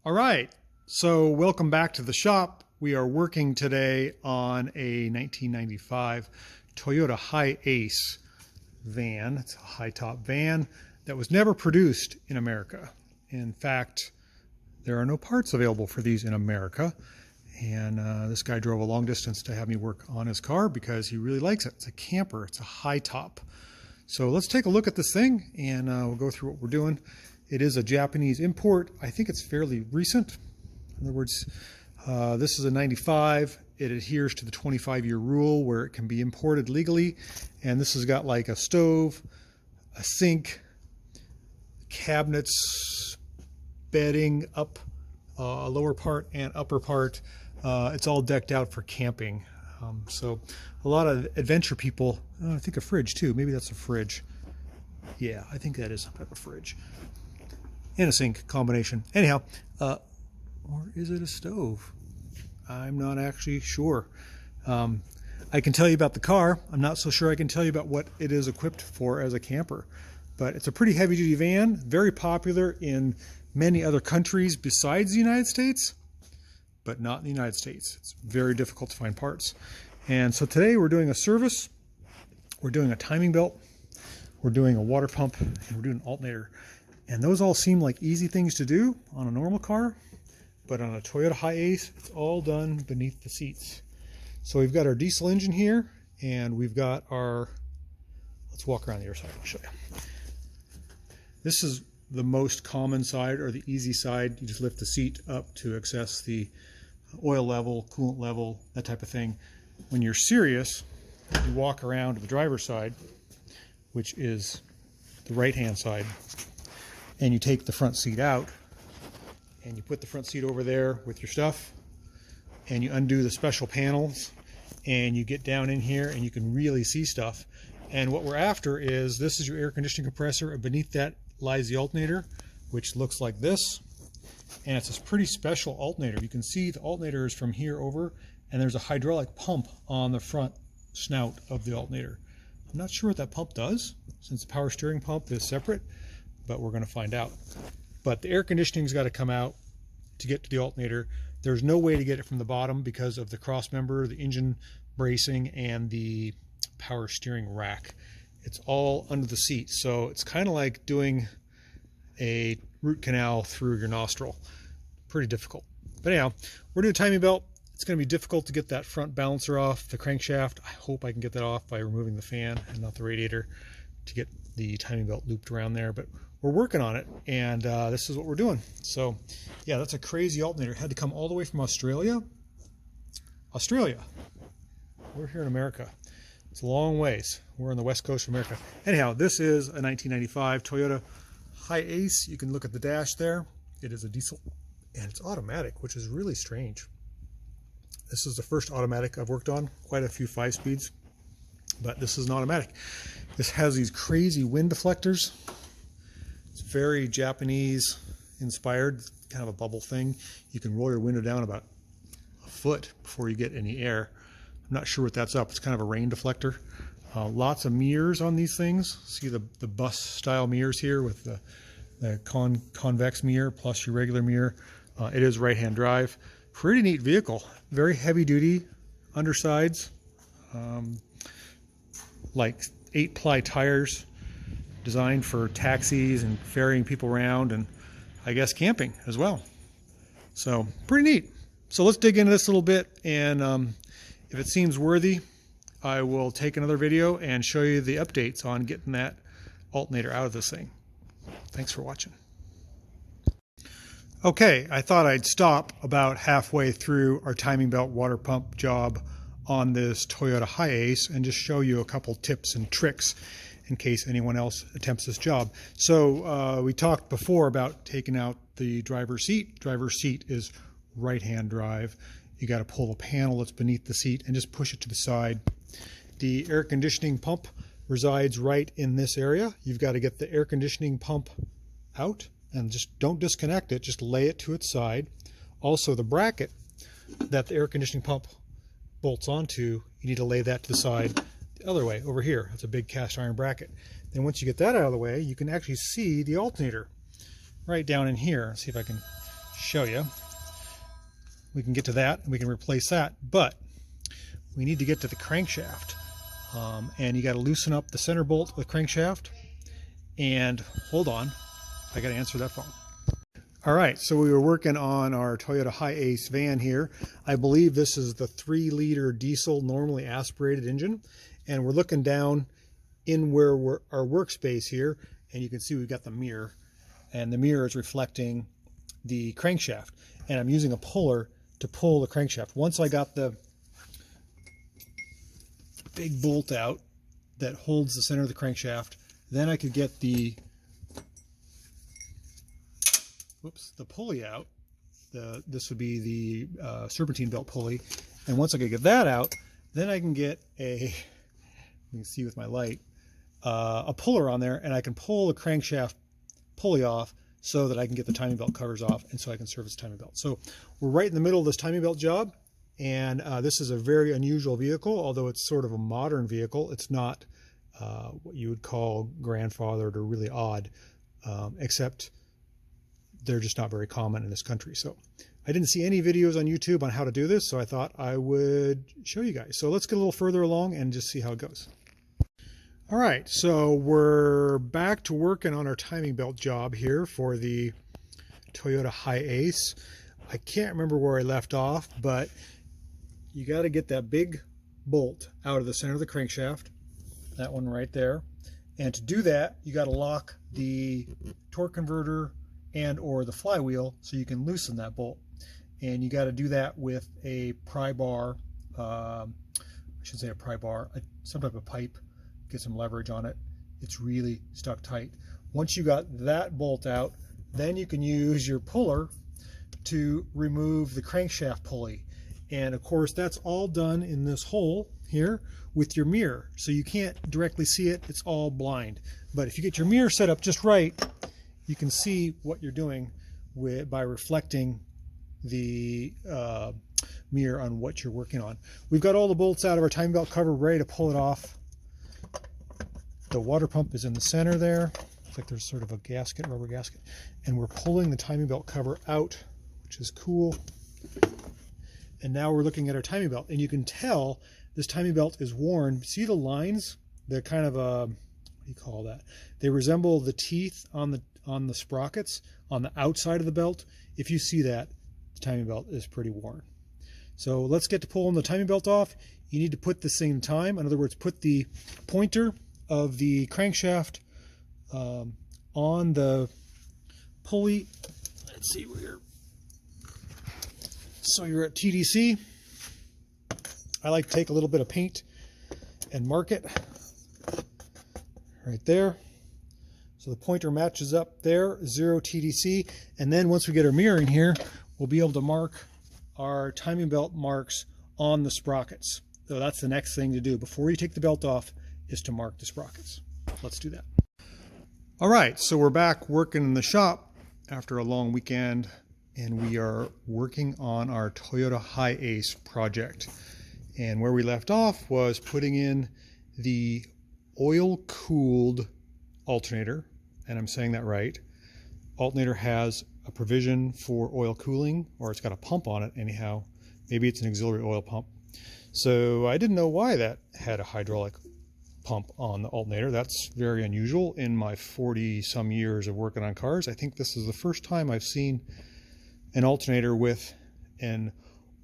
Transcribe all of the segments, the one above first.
All right, so welcome back to the shop. We are working today on a 1995 Toyota Hi-Ace van. It's a high-top van that was never produced in America. In fact, there are no parts available for these in America. And this guy drove a long distance to have me work on his car because he really likes it. It's a camper, it's a high top. So let's take a look at this thing and we'll go through what we're doing. It is a Japanese import. I think it's fairly recent. In other words, this is a 95. It adheres to the 25-year rule where it can be imported legally. And this has got like a stove, a sink, cabinets, bedding up, a lower part and upper part. It's all decked out for camping. So a lot of adventure people, I think a fridge too. Maybe that's a fridge. Yeah, I think that is some type of fridge. And a sink combination. Anyhow, or is it a stove? I'm not actually sure. I can tell you about the car. I'm not so sure I can tell you about what it is equipped for as a camper. But it's a pretty heavy-duty van, very popular in many other countries besides the United States, but not in the United States. It's very difficult to find parts. And so today we're doing a service, we're doing a timing belt, we're doing a water pump, and we're doing an alternator. And those all seem like easy things to do on a normal car, but on a Toyota Hi-Ace, it's all done beneath the seats. So we've got our diesel engine here, and we've got our, let's walk around the other side, I'll show you. This is the most common side, or the easy side. You just lift the seat up to access the oil level, coolant level, that type of thing. When you're serious, you walk around to the driver's side, which is the right-hand side, and you take the front seat out, and you put the front seat over there with your stuff, and you undo the special panels, and you get down in here, and you can really see stuff. And what we're after is, this is your air conditioning compressor, and beneath that lies the alternator, which looks like this. And it's this pretty special alternator. You can see the alternator is from here over, and there's a hydraulic pump on the front snout of the alternator. I'm not sure what that pump does, since the power steering pump is separate, but we're going to find out. But the air conditioning's got to come out to get to the alternator. There's no way to get it from the bottom because of the cross member, the engine bracing, and the power steering rack. It's all under the seat, so it's kind of like doing a root canal through your nostril. Pretty difficult. But anyhow, we're doing a timing belt. It's going to be difficult to get that front balancer off the crankshaft. I hope I can get that off by removing the fan and not the radiator to get the timing belt looped around there. But we're working on it, and this is what we're doing. So yeah, that's a crazy alternator. It had to come all the way from Australia. We're here in America. It's a long ways. We're on the west coast of America. Anyhow, this is a 1995 Toyota Hi-Ace. You can look at the dash there. It is a diesel, and it's automatic, which is really strange. This is the first automatic I've worked on, quite a few 5-speeds, but this is an automatic. This has these crazy wind deflectors. It's very Japanese inspired, kind of a bubble thing. You can roll your window down about a foot before you get any air. I'm not sure what that's up. It's kind of a rain deflector. Lots of mirrors on these things. See the bus style mirrors here with the convex mirror plus your regular mirror. It is right-hand drive. Pretty neat vehicle. Very heavy duty undersides. Like 8-ply tires designed for taxis and ferrying people around, and I guess camping as well. So pretty neat. So let's dig into this a little bit, and if it seems worthy, I will take another video and show you the updates on getting that alternator out of this thing. Thanks for watching. Okay, I thought I'd stop about halfway through our timing belt water pump job on this Toyota Hi-Ace and just show you a couple tips and tricks in case anyone else attempts this job. So we talked before about taking out the driver's seat. Driver's seat is right-hand drive. You got to pull the panel that's beneath the seat and just push it to the side. The air conditioning pump resides right in this area. You've got to get the air conditioning pump out and just don't disconnect it, just lay it to its side. Also, the bracket that the air conditioning pump bolts onto, you need to lay that to the side the other way, over here. It's a big cast iron bracket. Then once you get that out of the way, you can actually see the alternator right down in here. See if I can show you. We can get to that and we can replace that, but we need to get to the crankshaft. And you got to loosen up the center bolt of the crankshaft. And hold on, I got to answer that phone. All right, so we were working on our Toyota Hi-Ace van here. I believe this is the 3-liter diesel normally aspirated engine. And we're looking down in where our workspace here, and you can see we've got the mirror. And the mirror is reflecting the crankshaft. And I'm using a puller to pull the crankshaft. Once I got the big bolt out that holds the center of the crankshaft, then I could get the pulley out. This would be the serpentine belt pulley. And once I could get that out, then I can get you can see with my light, a puller on there, and I can pull the crankshaft pulley off so that I can get the timing belt covers off, and so I can service the timing belt. So we're right in the middle of this timing belt job, and this is a very unusual vehicle, although it's sort of a modern vehicle. It's not what you would call grandfathered or really odd, except they're just not very common in this country. So I didn't see any videos on YouTube on how to do this, so I thought I would show you guys. So let's get a little further along and just see how it goes. All right, so we're back to working on our timing belt job here for the Toyota Hi-Ace. I can't remember where I left off, but you got to get that big bolt out of the center of the crankshaft, that one right there. And to do that, you got to lock the torque converter and or the flywheel so you can loosen that bolt. And you got to do that with a pry bar, I should say a pry bar, some type of pipe. Get some leverage on it. It's really stuck tight. Once you got that bolt out, then you can use your puller to remove the crankshaft pulley. And of course, that's all done in this hole here with your mirror. So you can't directly see it, it's all blind. But if you get your mirror set up just right, you can see what you're doing by reflecting the mirror on what you're working on. We've got all the bolts out of our timing belt cover, ready to pull it off. The water pump is in the center there. Looks like there's sort of a gasket, rubber gasket. And we're pulling the timing belt cover out, which is cool. And now we're looking at our timing belt. And you can tell this timing belt is worn. See the lines? They're kind of what do you call that? They resemble the teeth on the sprockets on the outside of the belt. If you see that, the timing belt is pretty worn. So let's get to pulling the timing belt off. You need to put the same time. In other words, put the pointer of the crankshaft on the pulley. Let's see where. So you're at TDC. I like to take a little bit of paint and mark it right there. So the pointer matches up there, 0 TDC. And then once we get our mirror in here, we'll be able to mark our timing belt marks on the sprockets. So that's the next thing to do before you take the belt off, is to mark the sprockets. Let's do that. All right, so we're back working in the shop after a long weekend, and we are working on our Toyota Hi-Ace project. And where we left off was putting in the oil-cooled alternator, and I'm saying that right. Alternator has a provision for oil cooling, or it's got a pump on it anyhow. Maybe it's an auxiliary oil pump. So I didn't know why that had a hydraulic pump on the alternator. That's very unusual in my 40-some years of working on cars. I think this is the first time I've seen an alternator with an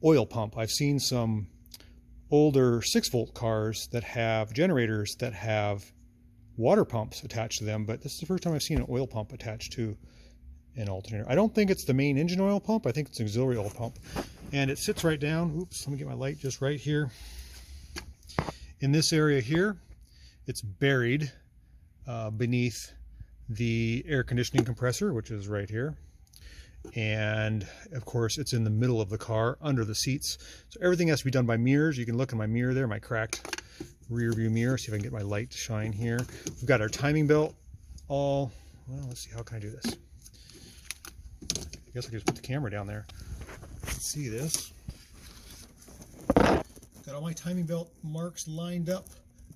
oil pump. I've seen some older 6-volt cars that have generators that have water pumps attached to them, but this is the first time I've seen an oil pump attached to an alternator. I don't think it's the main engine oil pump. I think it's an auxiliary oil pump. And it sits right down. Oops, let me get my light just right here. In this area here, it's buried beneath the air conditioning compressor, which is right here. And of course, it's in the middle of the car under the seats. So everything has to be done by mirrors. You can look in my mirror there, my cracked rear view mirror. See if I can get my light to shine here. We've got our timing belt all, well, let's see, how can I do this? I guess I could just put the camera down there. Let's see this. Got all my timing belt marks lined up.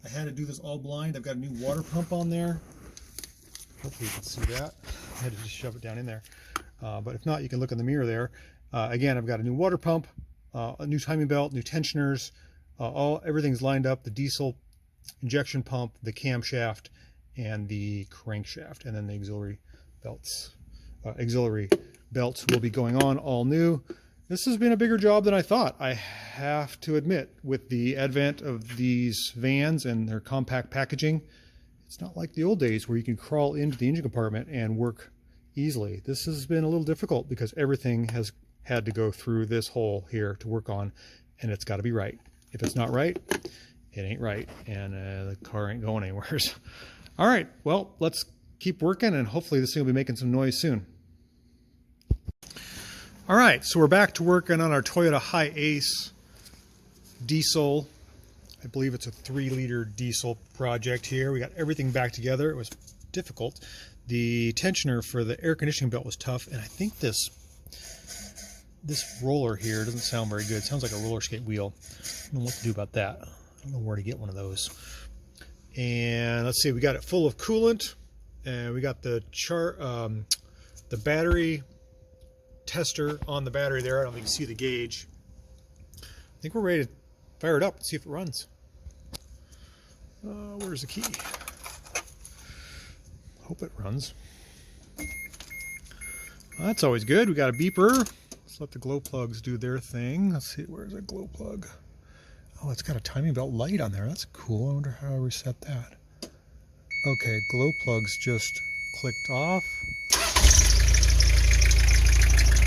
I had to do this all blind. I've got a new water pump on there. Hopefully you can see that. I had to just shove it down in there. But if not, you can look in the mirror there. Again, I've got a new water pump, a new timing belt, new tensioners, everything's lined up, the diesel injection pump, the camshaft, and the crankshaft, and then the auxiliary belts. Auxiliary belts will be going on, all new. This has been a bigger job than I thought, I have to admit. With the advent of these vans and their compact packaging, it's not like the old days where you can crawl into the engine compartment and work easily. This has been a little difficult because everything has had to go through this hole here to work on, and it's got to be right. If it's not right, it ain't right, and the car ain't going anywhere. All right, well, let's keep working, and hopefully this thing will be making some noise soon. All right, so we're back to working on our Toyota Hi-Ace diesel. I believe it's a 3-liter diesel project here. We got everything back together. It was difficult. The tensioner for the air conditioning belt was tough, and I think this roller here doesn't sound very good. It sounds like a roller skate wheel. I don't know what to do about that. I don't know where to get one of those. And let's see, we got it full of coolant, and we got the battery tester on the battery there. I don't think you can see the gauge. I think we're ready to fire it up and see if it runs. Where's the key? Hope it runs. Well, that's always good. We got a beeper. Let's let the glow plugs do their thing. Let's see, where's a glow plug? Oh, it's got a timing belt light on there. That's cool. I wonder how I reset that. Okay, glow plugs just clicked off.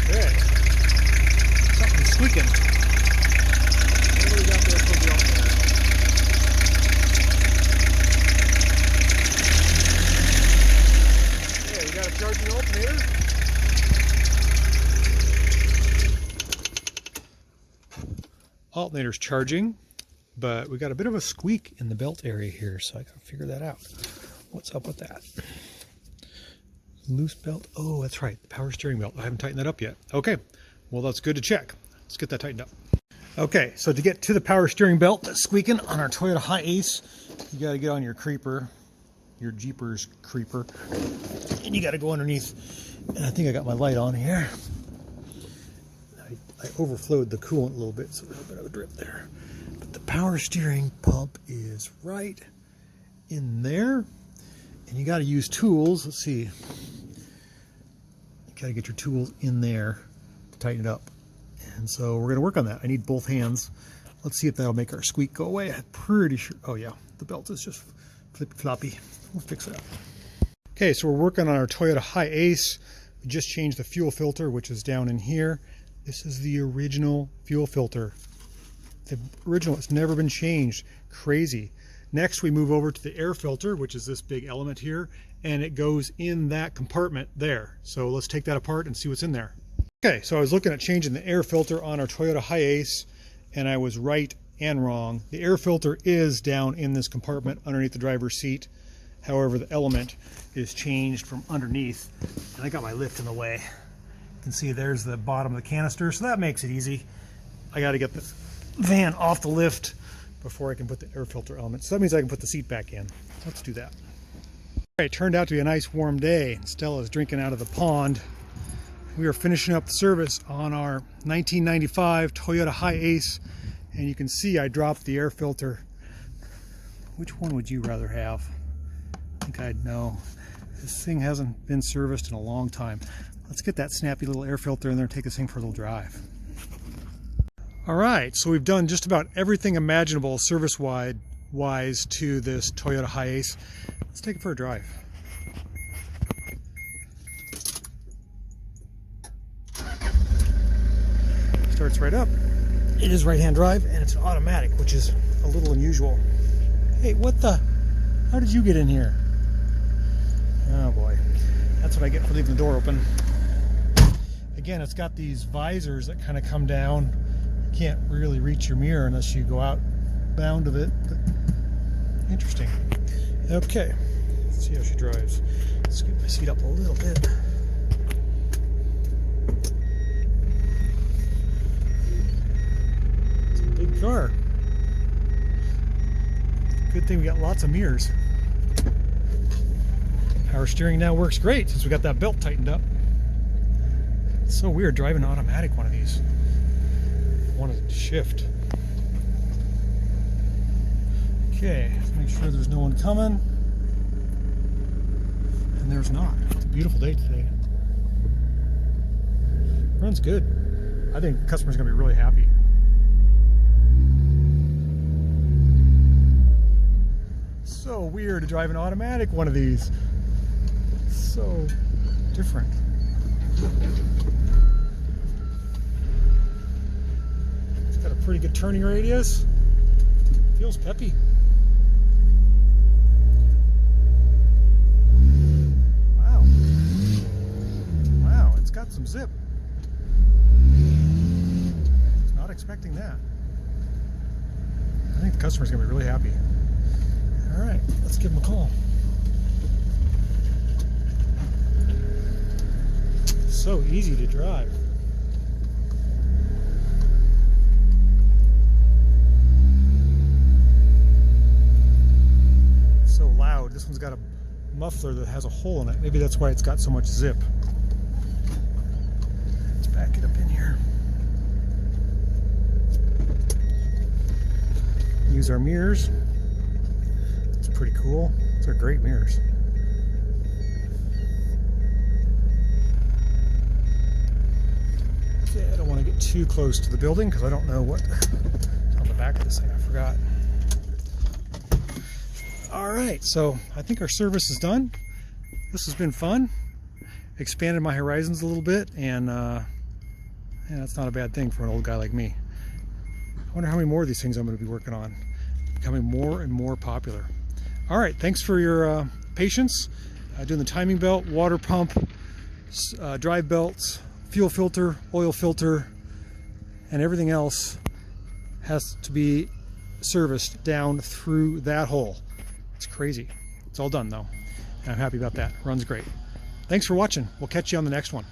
Okay. Something's squeaking. What do we got there for the alternator? Yeah, we got a charging alternator. Alternator's charging, but we got a bit of a squeak in the belt area here, so I gotta figure that out. What's up with that? Loose belt. Oh, that's right, the power steering belt. I haven't tightened that up yet. Okay, well, that's good to check. Let's get that tightened up. Okay, so to get to the power steering belt that's squeaking on our Toyota Hi-Ace, you gotta get on your creeper, your Jeepers creeper, and you gotta go underneath. And I think I got my light on here. I overflowed the coolant a little bit, so there's a bit of a drip there. But the power steering pump is right in there. And you got to use tools. Let's see. You got to get your tools in there to tighten it up. And so we're going to work on that. I need both hands. Let's see if that'll make our squeak go away. I'm pretty sure. Oh yeah, the belt is just flippy floppy. We'll fix that. Okay, so we're working on our Toyota Hi-Ace. We just changed the fuel filter, which is down in here. This is the original fuel filter. The original, it's never been changed. Crazy. Next, we move over to the air filter, which is this big element here, and it goes in that compartment there. So let's take that apart and see what's in there. Okay, so I was looking at changing the air filter on our Toyota Hi-Ace, and I was right and wrong. The air filter is down in this compartment underneath the driver's seat. However, the element is changed from underneath, and I got my lift in the way. You can see there's the bottom of the canister, so that makes it easy. I got to get the van off the lift before I can put the air filter element. So that means I can put the seat back in. Let's do that. All right, it turned out to be a nice warm day. Stella's drinking out of the pond. We are finishing up the service on our 1995 Toyota Hi-Ace, and you can see I dropped the air filter. Which one would you rather have? I think I'd know. This thing hasn't been serviced in a long time. Let's get that snappy little air filter in there and take this thing for a little drive. All right, so we've done just about everything imaginable service-wise to this Toyota Hi-Ace. Let's take it for a drive. Starts right up. It is right-hand drive, and it's automatic, which is a little unusual. Hey, what the? How did you get in here? Oh boy, that's what I get for leaving the door open. Again, it's got these visors that kind of come down. You can't really reach your mirror unless you go out bound of it. But interesting. Okay, let's see how she drives. Scoot my seat up a little bit. It's a big car. Good thing we got lots of mirrors. Power steering now works great since we got that belt tightened up. It's so weird driving an automatic one of these. I wanted to shift. Okay, let's make sure there's no one coming. And there's not. It's a beautiful day today. Runs good. I think the customer's gonna be really happy. So weird to drive an automatic one of these. So different. It's got a pretty good turning radius. Feels peppy. Wow. Wow, it's got some zip. Was not expecting that. I think the customer's gonna be really happy. All right, let's give him a call. So easy to drive. So loud. This one's got a muffler that has a hole in it. Maybe that's why it's got so much zip. Let's back it up in here. Use our mirrors. It's pretty cool. These are great mirrors. Okay, I don't want to get too close to the building because I don't know what's on the back of this thing. I forgot. All right, so I think our service is done. This has been fun. Expanded my horizons a little bit, and yeah, that's not a bad thing for an old guy like me. I wonder how many more of these things I'm going to be working on. Becoming more and more popular. All right, thanks for your patience. Doing the timing belt, water pump, drive belts, fuel filter, oil filter, and everything else has to be serviced down through that hole. It's crazy. It's all done though. And I'm happy about that. Runs great. Thanks for watching. We'll catch you on the next one.